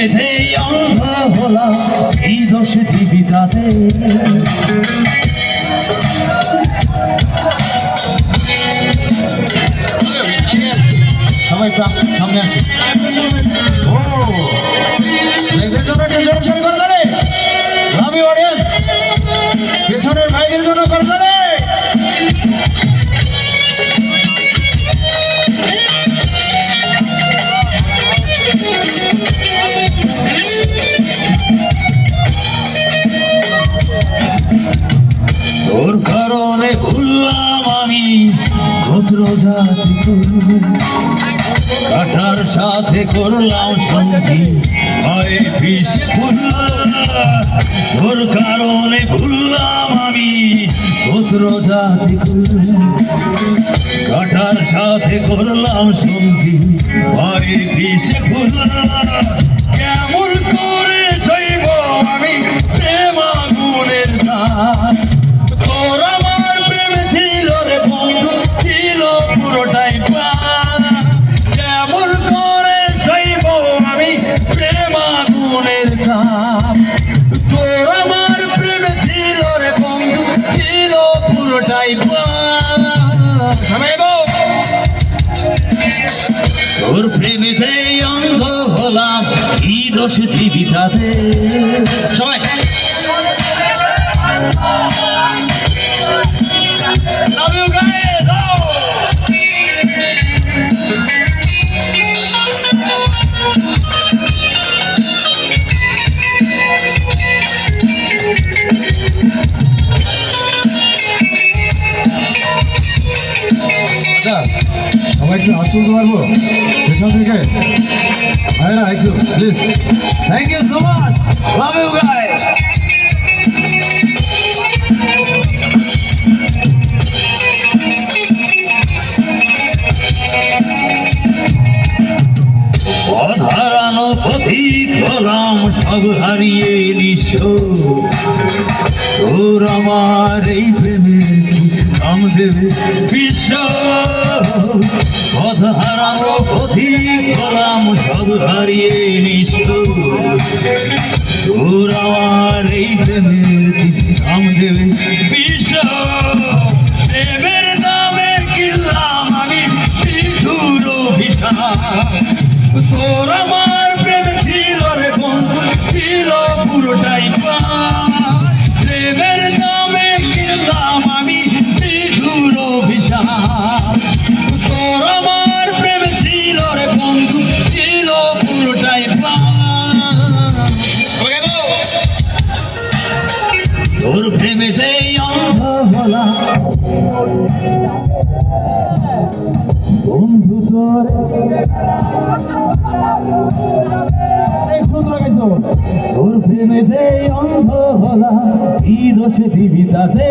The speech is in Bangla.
প্রেমেতে অন্ধ হলাম, এই দোষে দিবি তাতে। সবাই সামনে আসে। ও দেখবেন জন্য টেনশন করবে রে, লাভ ইউ অডিয়েন্স, পেছনের ভাইদের জন্য করবে রে। তোর কারণে ভুললাম আমি গোত্র জাতি, কাটার সাথে করলাম সঙ্গী হয় বিষে ফুল। তোর কারণে ভুললাম আমি গোত্র জাতি, কাটার সাথে করলাম সঙ্গী হয় বিষে ফুল। কেমন করে সইব আমি প্রেম আগুনের দাগ, তোর আমার প্রেম ছিল রে বন্ধু, ছিল পুরোটাই প্রাণ। কেমন করে সইব আমি প্রেম আগুনের দাগ, তোর আমার প্রেম ছিল রে বন্ধু, ছিল পুরোটাই প্রাণ। তোর প্রেমেতে অন্ধ হলাম, কি দোষ দিবি তাতে। সবাই love you guys. সবাই একটু হাত তুলতে পারবো পেছন থেকে? হ্যাঁ না একটু please. Thank you so much, love you guys. হারানো পথিক হলাম, সব হারিয়ে নিঃস্ব। তোর আমার এই প্রেমের কি নাম দেবে বিশ্ব? পথ হারানো পথিক হলাম, সব হারিয়ে নিঃস্ব। তোর আমার এই প্রেমের কি নাম দেবে বিশ্ব? প্রেমের নামে কিনলাম আমি বিশুর অভিশাপ। তোর আমার প্রেম ছিল রে বন্ধু, ছিল পুরোটাই প্রাণ। প্রেমের নামে কিনলাম আমি বিশুর অভিশাপ। তোর আমার প্রেম ছিল রে বন্ধু, ছিল পুরোটাই প্রাণ। তোর প্রেমেতে অন্ধ হলাম বন্ধু, তোর তোর প্রেমেতে অন্ধ হলাম, কি দোষে দিবি তাতে।